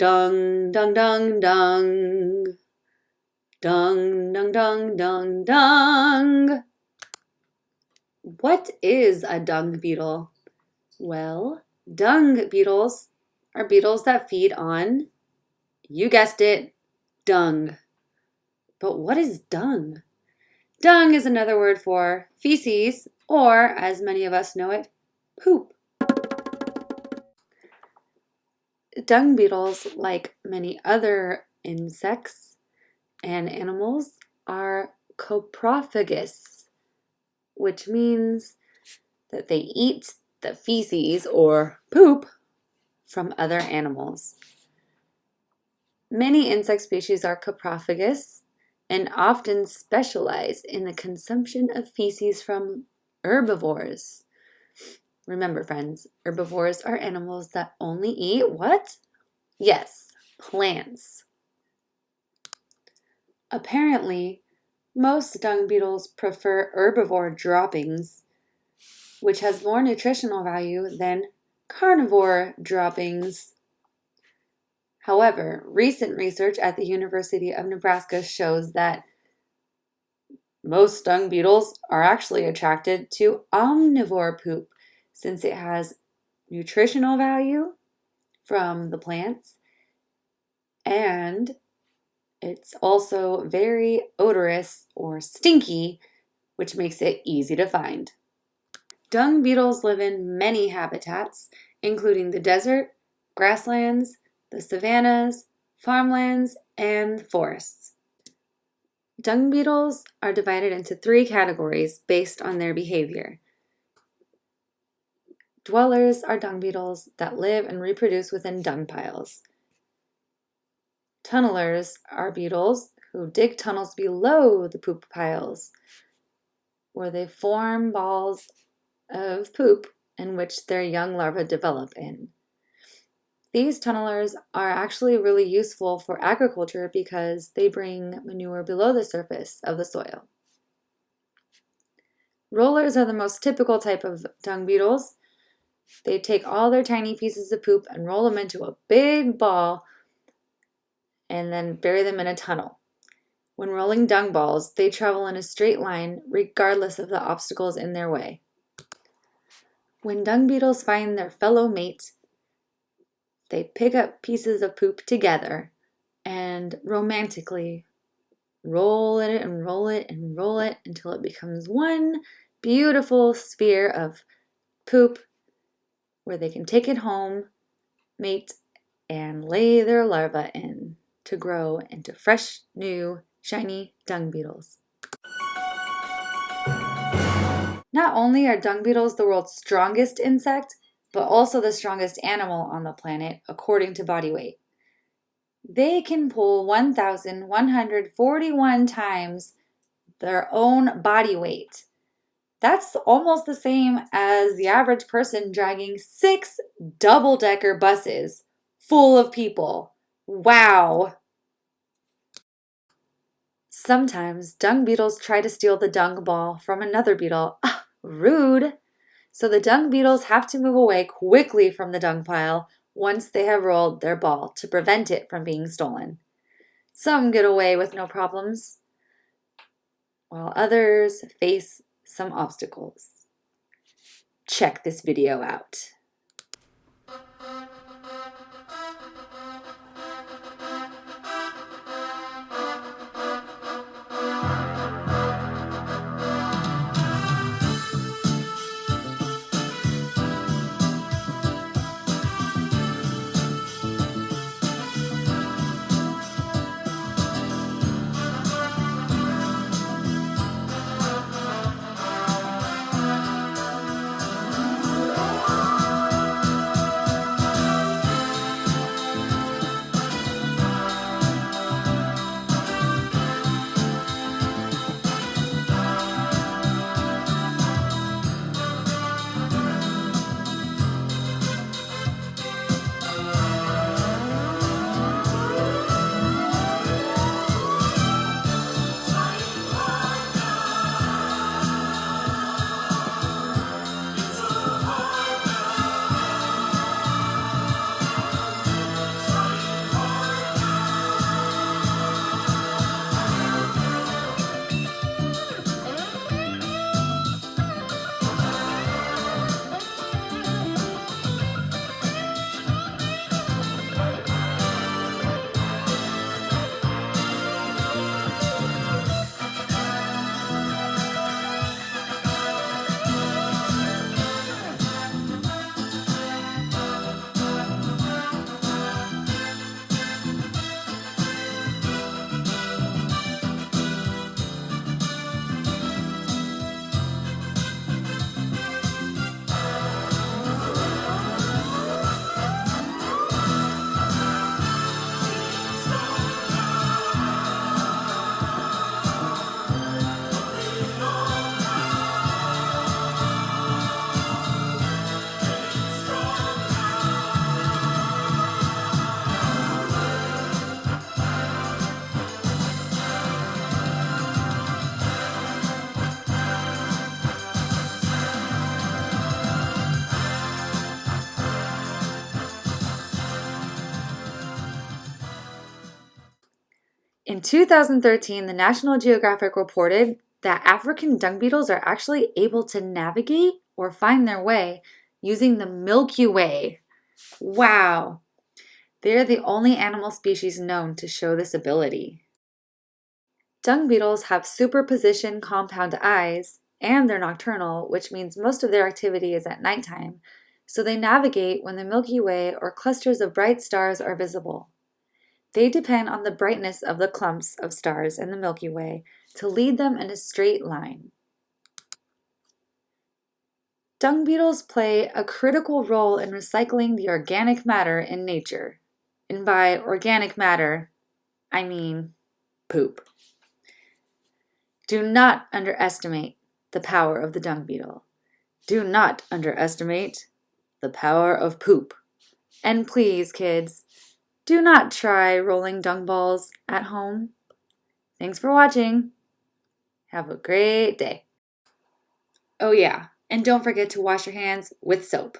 Dung, dung, dung, dung. Dung, dung, dung, dung, dung. What is a dung beetle? Well, dung beetles are beetles that feed on, you guessed it, dung. But what is dung? Dung is another word for feces, or as many of us know it, poop. Dung beetles, like many other insects and animals, are coprophagous, which means that they eat the feces or poop from other animals. Many insect species are coprophagous and often specialize in the consumption of feces from herbivores. Remember, friends, herbivores are animals that only eat what? Yes, plants. Apparently, most dung beetles prefer herbivore droppings, which has more nutritional value than carnivore droppings. However, recent research at the University of Nebraska shows that most dung beetles are actually attracted to omnivore poop since it has nutritional value from the plants and it's also very odorous or stinky, which makes it easy to find. Dung beetles live in many habitats, including the desert, grasslands, the savannas, farmlands, and forests. Dung beetles are divided into 3 categories based on their behavior. Dwellers are dung beetles that live and reproduce within dung piles. Tunnelers are beetles who dig tunnels below the poop piles, where they form balls of poop in which their young larvae develop in. These tunnelers are actually really useful for agriculture because they bring manure below the surface of the soil. Rollers are the most typical type of dung beetles. They take all their tiny pieces of poop and roll them into a big ball and then bury them in a tunnel. When rolling dung balls, they travel in a straight line regardless of the obstacles in their way. When dung beetles find their fellow mate, they pick up pieces of poop together and romantically roll it and roll it and roll it until it becomes one beautiful sphere of poop where they can take it home, mate, and lay their larvae in to grow into fresh, new, shiny dung beetles. Not only are dung beetles the world's strongest insect, but also the strongest animal on the planet according to body weight. They can pull 1,141 times their own body weight. That's almost the same as the average person dragging 6 double-decker buses full of people. Wow! Sometimes dung beetles try to steal the dung ball from another beetle. Rude! So the dung beetles have to move away quickly from the dung pile once they have rolled their ball to prevent it from being stolen. Some get away with no problems, while others face some obstacles. Check this video out. In 2013, the National Geographic reported that African dung beetles are actually able to navigate or find their way using the Milky Way. Wow! They're the only animal species known to show this ability. Dung beetles have superposition compound eyes, and they're nocturnal, which means most of their activity is at nighttime, so they navigate when the Milky Way or clusters of bright stars are visible. They depend on the brightness of the clumps of stars in the Milky Way to lead them in a straight line. Dung beetles play a critical role in recycling the organic matter in nature. And by organic matter, I mean poop. Do not underestimate the power of the dung beetle. Do not underestimate the power of poop. And please, kids, do not try rolling dung balls at home. Thanks for watching. Have a great day. Oh yeah, and don't forget to wash your hands with soap.